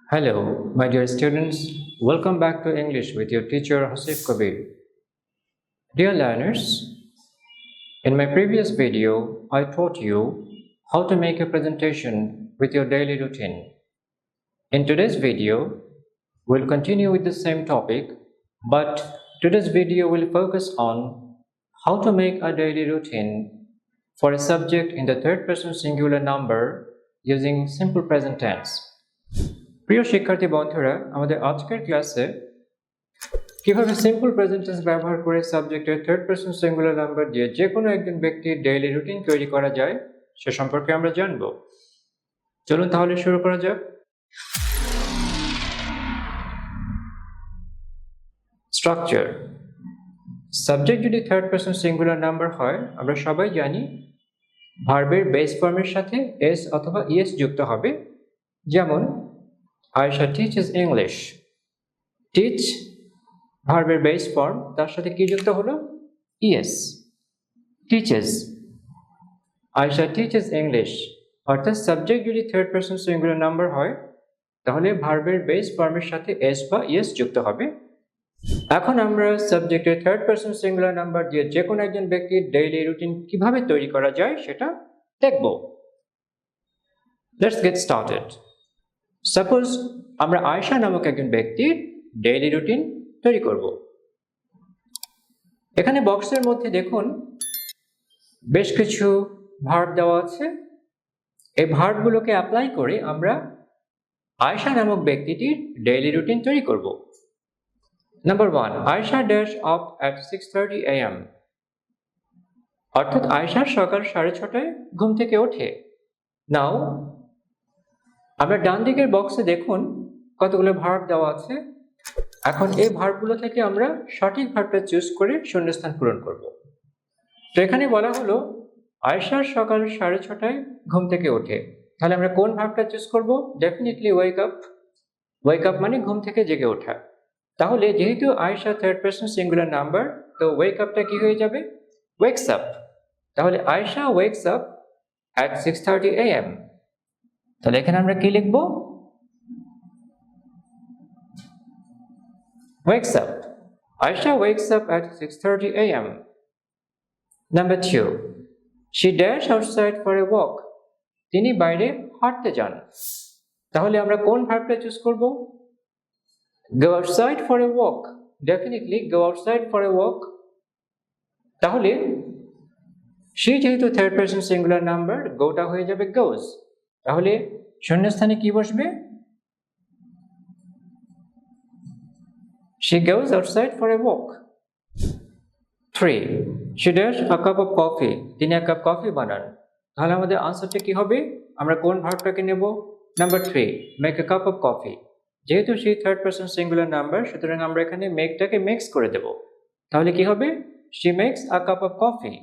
Hello, my dear students. Welcome back to English with your teacher Hasif Kabir. Dear learners, in my previous video, I taught you how to make a presentation with your daily routine. In today's video, we'll continue with the same topic, but today's video will focus on how to make a daily routine for a subject in the third person singular number using simple present tense. প্রিয় শিক্ষার্থী বন্ধুরা, আমাদের আজকের ক্লাসে কিভাবে simple present tense ব্যবহার করে সাবজেক্টের থার্ড পারসন সিঙ্গুলার নাম্বার দিয়ে যে কোনো একজন ব্যক্তির ডেইলি রুটিন তৈরি করা যায় সে সম্পর্কে আমরা জানব। চলুন তাহলে শুরু করা যাক। স্ট্রাকচার। সাবজেক্ট যদি থার্ড পারসন সিঙ্গুলার নাম্বার হয়, আমরা সবাই জানি ভার্বের বেস ফর্মের সাথে এস অথবা ইএস যুক্ত হবে। যেমন আয়েশা টিচেস ইংলিশ। টিচ ভার্বের বেস ফর্ম, তার সাথে কি যুক্ত হলো? ES. Teaches, Ayesha teaches English. অর্থাৎ সাবজেক্ট যদি থার্ড পারসন সিঙ্গুলার নাম্বার হয় তাহলে ভার্বের বেস ফর্মের সাথে এস বা ইএস যুক্ত হবে। এখন আমরা সাবজেক্টের থার্ড পারসন সিঙ্গুলার নাম্বার দিয়ে যে কোনো একজন ব্যক্তির ডেইলি রুটিন কিভাবে তৈরি করা যায় সেটা দেখব। Let's get started. সাপোজ আমরা আয়েশা নামক একজন ব্যক্তির ডেইলি রুটিন তৈরি করব। এখানে বক্সের মধ্যে দেখুন বেশ কিছু ভার্ব দেওয়া আছে। এই ভার্বগুলোকে অ্যাপ্লাই করে আমরা আয়েশা নামক ব্যক্তিটির ডেইলি রুটিন তৈরি করব। Number 1, Ayesha dash up at 6:30 AM। অর্থাৎ আয়েশা সকাল 6:30টায় ঘুম থেকে ওঠে। নাও আমরা ডান দিকের বক্সে দেখুন কতগুলো ভার্ব দেওয়া আছে। এখন এই ভার্বগুলো থেকে আমরা সঠিক ভার্বটা চুজ করে শূন্যস্থান পূরণ করব। তো এখানে বলা হলো আয়েশা সকাল 6:30টায় ঘুম থেকে ওঠে, তাহলে আমরা কোন ভার্বটা চুজ করব? Definitely wake up. Wake up মানে ঘুম থেকে জেগে ওঠা। তাহলে যেহেতু Ayesha third person singular number, তো ওয়েক আপটা কি হয়ে যাবে? Wakes up. তাহলে Ayesha wakes up at 6:30 AM। তাহলে এখানে আমরা কি লিখব? wakes up. Aisha wakes up at 6:30 AM. Number 2, she dashed outside for a walk. তিনি বাইরে হাঁটতে যান। তাহলে আমরা কোন ভার্বটা চুজ করব? go outside for a walk. Definitely go outside for a walk. তাহলে she যেহেতু থার্ড পারসন সিঙ্গুলার নাম্বার, গোটা হয়ে যাবে goes। তাহলে শূন্যস্থানে কি বসবে? She goes outside for a walk. 3, she dashed a cup of coffee. তিনি এক কাপ কফি বানান। তাহলে আমাদের আনসারটা কি হবে? আমরা কোন ভার্বটাকে নেব? Number 3, make a cup of coffee. যেহেতু she third person singular number, সুতরাং আমরা এখানে মেকটাকে মিক্স করে দেব। তাহলে কি হবে? she makes a cup of coffee.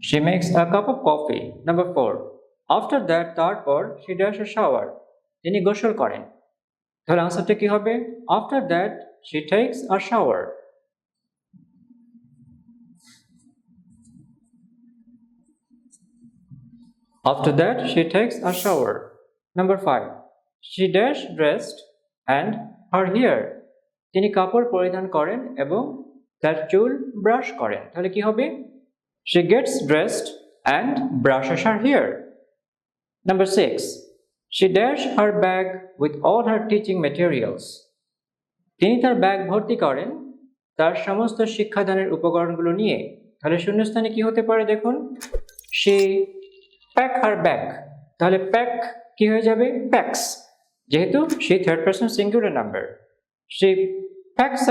She makes a cup of coffee. Number 4, after that, তারপর she dashed a shower. তিনি গোসল করেন। তাহলে আনসারটা কি হবে? after that she takes a shower. After that she takes a shower. Number 5, she dash dressed and her hair. তিনি কাপড় পরিধান করেন এবং তার চুল ব্রাশ করেন। তাহলে কি হবে? she gets dressed and brushes her hair. Number 6, she dashed her bag with all her teaching materials. তিনি তার ব্যাগ ভর্তি করেন তার সমস্ত শিক্ষাদানের উপকরণগুলো নিয়ে। তাহলে শূন্যস্থানে কি হতে পারে দেখুন? she pack her bag. তাহলে প্যাক কি হয়ে যাবে? প্যাকস। যেহেতু she third person singular number, she packs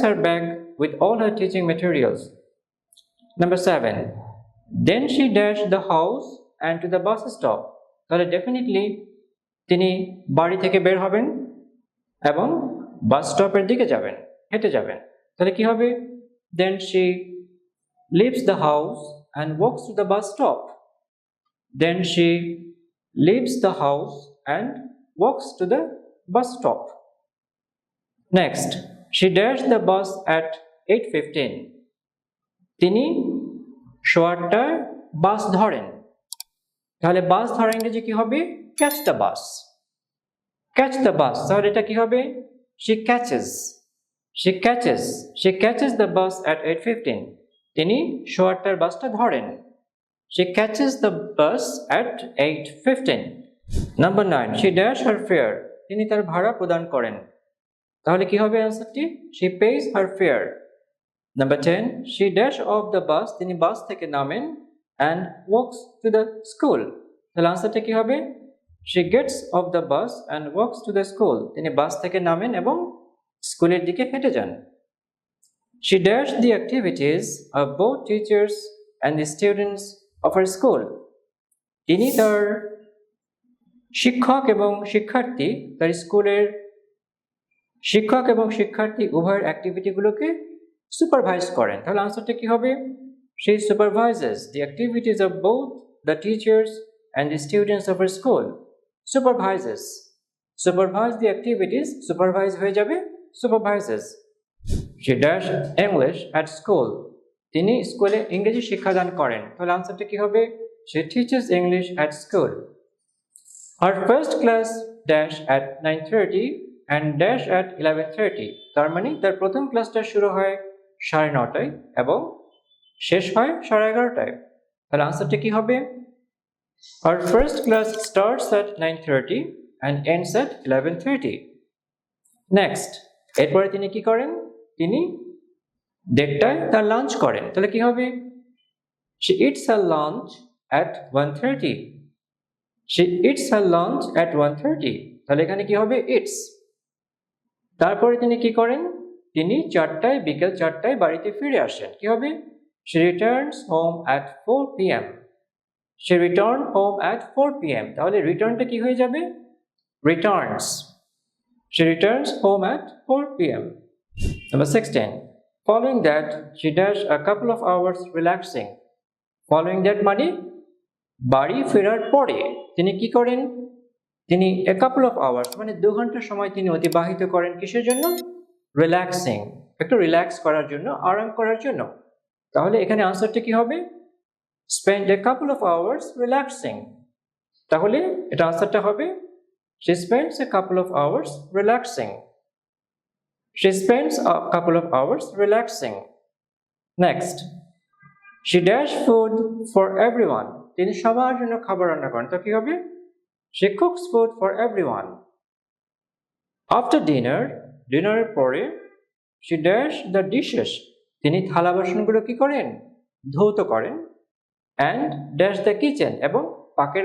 her bag with all her teaching materials. Number 7, then she dashed the house and to the bus stop. তাহলে definitely তিনি বাড়ি থেকে বের হবেন এবং বাস স্টপের দিকে যাবেন, হেঁটে যাবেন। তাহলে কি হবে? then she leaves the house and walks to the bus stop. Then she leaves the house and walks to the bus stop. Next, she dashed the bus at 8:15. তিনি শোয়ারটায় বাস ধরেন। তাহলে বাস ধরা ইংরেজি কি হবে? Catch the bus. Catch the bus, তাহলে এটা কি হবে? she catches she catches she catches the bus at 8:15। তিনি শোয়ারটার বাসটা ধরেন। she catches the bus at 8:15। Number 9, she dash her fare। তিনি তার ভাড়া প্রদান করেন। তাহলে কি হবে অ্যান্সারটি? she pays her fare। Number 10, she dash off the bus। তিনি বাস থেকে নামেন and walks to the school। তাহলে আনসারটা কি হবে? she gets off the bus and walks to the school। তিনি বাস থেকে নামেন এবং স্কুলের দিকে হেঁটে যান। she dashed the activities of both teachers and the students of her school। তিনি তার শিক্ষক এবং শিক্ষার্থী, তার স্কুলের শিক্ষক এবং শিক্ষার্থী উভয়ের অ্যাক্টিভিটিগুলোকে সুপারভাইজ করেন। তাহলে আনসারটা কি হবে? she supervises the activities of both the teachers and the students of her school। supervises, supervise the activities, supervise হয়ে যাবে supervises। she dash English at school। তিনি স্কুলে ইংরেজি শিক্ষাদান করেন। তাহলে আনসারটা কি হবে? she teaches English at school। her first class dash at 9:30 and dash at 11:30। তার মানে তার প্রথম ক্লাসটা শুরু হয় 9:30 এবং শেষ হয় 11:30। তাহলে আনসারটা কি হবে? her first class starts at 9:30 and ends at 11:30। Next, এরপরে তিনি কি করেন? তিনি 1:30টায় তার লাঞ্চ করেন। তাহলে কি হবে? she eats her lunch at 1:30। she eats her lunch at 1:30। তাহলে এখানে কি হবে? eats। তারপরে তিনি কি করেন? তিনি 4টায়, বিকেল 4টায় বাড়িতে ফিরে আসেন। কি হবে? she returns home at 4 p.m। she returned home at 4 p.m। তাহলে রিটার্নটা কি হয়ে যাবে? returns। she returns home at 4 p.m। Number 16, following that she dash a couple of hours relaxing। following that মানে বাড়ি ফেরার পরে তিনি কি করেন? তিনি a couple of hours মানে 2 ঘন্টা সময় তিনি অতিবাহিত করেন কিসের জন্য? রিল্যাক্সিং, একটু রিল্যাক্স করার জন্য, আরাম করার জন্য। তাহলে এখানে আনসারটা কি হবে? spend a couple of hours relaxing। তাহলে এটা আনসারটা হবে she spends a couple of hours relaxing। she spends a couple of hours relaxing। Next, she dash food for everyone। তিনি সবার জন্য খাবার রান্না করেন। তো কি হবে? she cooks food for everyone। after dinner, ডিনারের পরে she dash the dishes। তিনি থালা বাসনগুলো কি করেন? ধৌত করেন। and dash the kitchen এবং পাকের